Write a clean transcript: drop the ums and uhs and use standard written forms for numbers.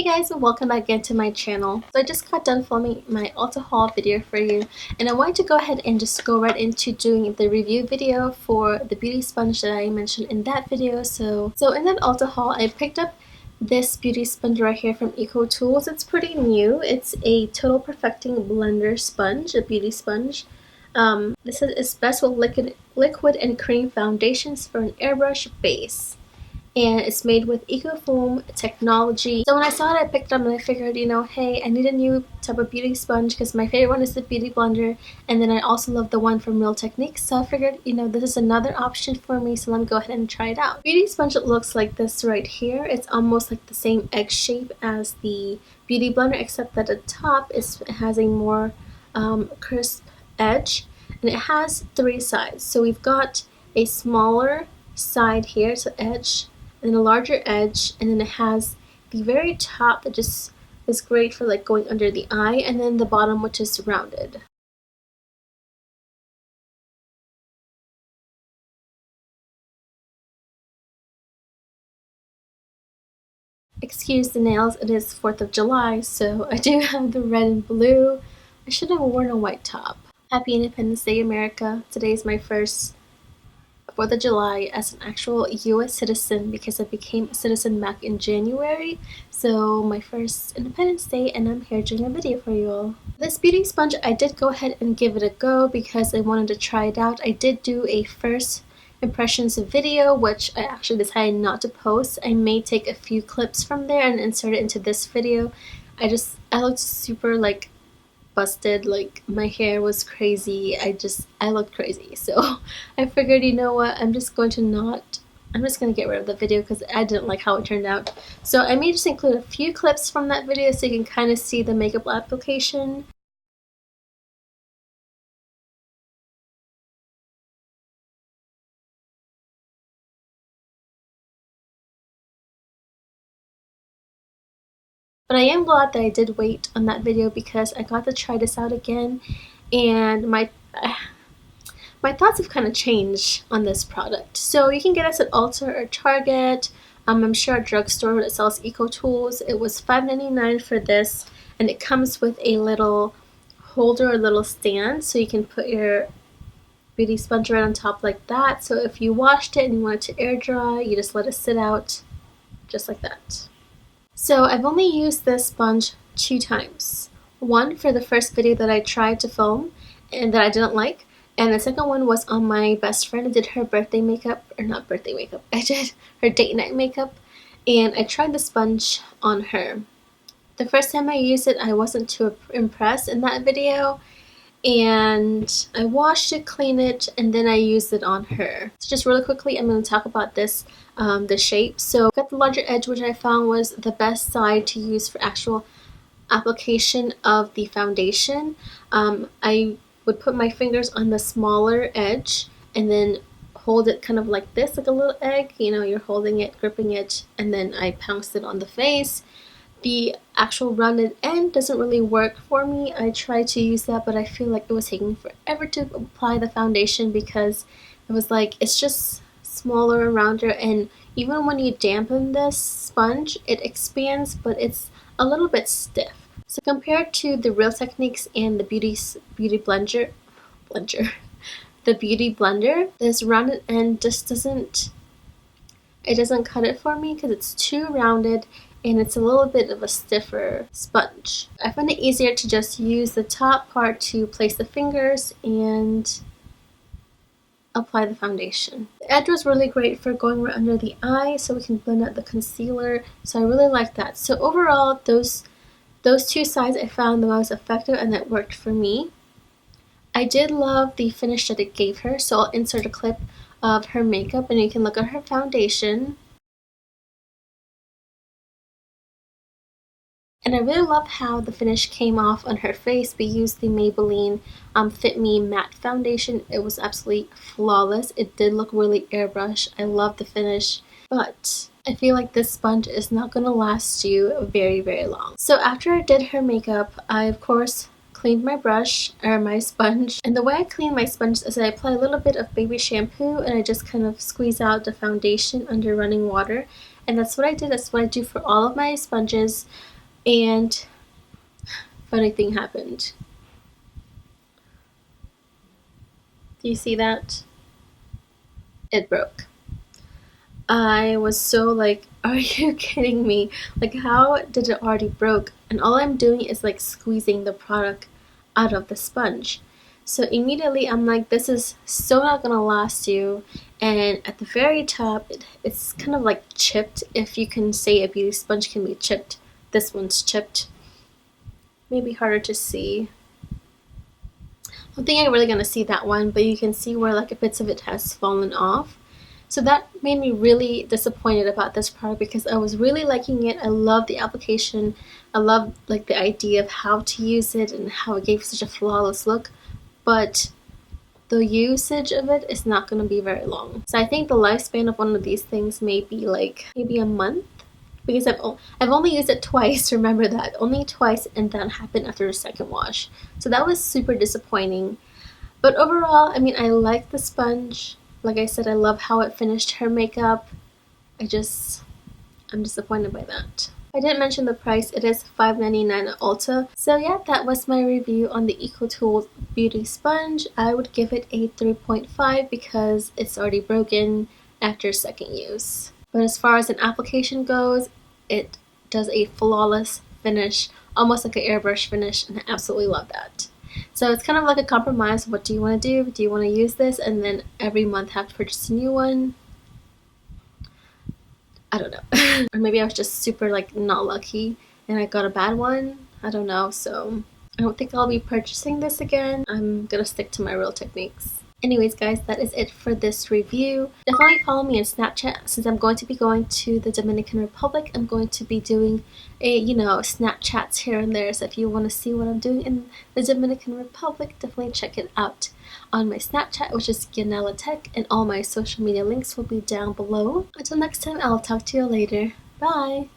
Hey guys, and welcome back again to my channel. So I just got done filming my Ulta haul video for you, and I wanted to go ahead and just go right into doing the review video for the beauty sponge that I mentioned in that video. So in that Ulta haul, I picked up this beauty sponge right here from EcoTools. It's pretty new. It's a Total Perfecting Blender sponge, a beauty sponge. This is best with liquid and cream foundations for an airbrush base. And it's made with EcoFoam technology. So when I saw it, I picked it up and I figured, hey, I need a new type of beauty sponge because my favorite one is the Beauty Blender, and then I also love the one from Real Techniques. So I figured, this is another option for me, so let me go ahead and try it out. Beauty sponge looks like this right here. It's almost like the same egg shape as the Beauty Blender, except that at the top it has a more crisp edge, and it has three sides. So we've got a smaller side here, so edge, and a larger edge, and then it has the very top that just is great for like going under the eye, and then the bottom which is rounded. Excuse the nails, it is 4th of July, so I do have the red and blue. I should have worn a white top. Happy Independence Day, America. Today is my first 4th of July as an actual US citizen because I became a citizen back in January. So my first Independence Day, and I'm here doing a video for you all. This beauty sponge, I did go ahead and give it a go because I wanted to try it out. I did do a first impressions video, which I actually decided not to post. I may take a few clips from there and insert it into this video. I looked super like busted, like my hair was crazy. I looked crazy, so I figured, you know what, I'm just gonna get rid of the video because I didn't like how it turned out. So I may just include a few clips from that video so you can kind of see the makeup application. But I am glad that I did wait on that video because I got to try this out again, and my thoughts have kind of changed on this product. So you can get this at Ulta or Target. I'm sure a drugstore that sells EcoTools. It was $5.99 for this, and it comes with a little holder or little stand so you can put your beauty sponge right on top like that. So if you washed it and you want it to air dry, you just let it sit out just like that. So I've only used this sponge 2 times. One for the first video that I tried to film and that I didn't like, and the second one was on my best friend. I did her birthday makeup, or not birthday makeup, I did her date night makeup, and I tried the sponge on her. The first time I used it, I wasn't too impressed in that video, and I washed it, cleaned it, and then I used it on her. So just really quickly, I'm going to talk about this, the shape. So I've got the larger edge, which I found was the best side to use for actual application of the foundation. I would put my fingers on the smaller edge and then hold it kind of like this, like a little egg. You're holding it, gripping it, and then I pounced it on the face. The actual rounded end doesn't really work for me. I tried to use that, but I feel like it was taking forever to apply the foundation because it was like, it's just smaller, rounder, and even when you dampen this sponge, it expands, but it's a little bit stiff. So compared to the Real Techniques and the Beauty Blender, the Beauty Blender, this rounded end just doesn't cut it for me because it's too rounded and it's a little bit of a stiffer sponge. I find it easier to just use the top part to place the fingers and apply the foundation. The edge was really great for going right under the eye so we can blend out the concealer, so I really like that. So overall, those 2 sides I found the most effective and that worked for me. I did love the finish that it gave her, so I'll insert a clip of her makeup and you can look at her foundation. And I really love how the finish came off on her face. We used the Maybelline Fit Me Matte Foundation. It was absolutely flawless. It did look really airbrush. I love the finish, but I feel like this sponge is not going to last you very, very long. So after I did her makeup, I of course cleaned my brush, or my sponge. And the way I clean my sponge is I apply a little bit of baby shampoo and I just kind of squeeze out the foundation under running water. And that's what I did. That's what I do for all of my sponges. and funny thing happened. Do you see that? It broke. I was so like, are you kidding me? Like, how did it already broke? And all I'm doing is like squeezing the product out of the sponge. So immediately I'm like, this is so not gonna last you. And at the very top, it's kind of like chipped. If you can say a beauty sponge can be chipped, this one's chipped. Maybe harder to see. I don't think I'm really gonna see that one, but you can see where like bits of it has fallen off. So that made me really disappointed about this product because I was really liking it. I love the application. I love like the idea of how to use it and how it gave such a flawless look. But the usage of it is not going to be very long. So I think the lifespan of one of these things may be like maybe a month, because I've only used it twice. Remember that, only twice, and that happened after the second wash. So that was super disappointing. But overall, I mean, I like the sponge. Like I said, I love how it finished her makeup. I'm disappointed by that. I didn't mention the price. It is $5.99 at Ulta. So yeah, that was my review on the EcoTools Beauty Sponge. I would give it a 3.5 because it's already broken after second use. But as far as an application goes, it does a flawless finish, almost like an airbrush finish, and I absolutely love that. So it's kind of like a compromise. What do you want to do? Do you want to use this and then every month have to purchase a new one? I don't know. Or maybe I was just super like not lucky and I got a bad one. I don't know. So I don't think I'll be purchasing this again. I'm gonna stick to my real techniques. Anyways guys, that is it for this review. Definitely follow me on Snapchat since I'm going to be going to the Dominican Republic. I'm going to be doing a, Snapchats here and there. So if you want to see what I'm doing in the Dominican Republic, definitely check it out on my Snapchat, which is Yonella Tech, and all my social media links will be down below. Until next time, I'll talk to you later. Bye!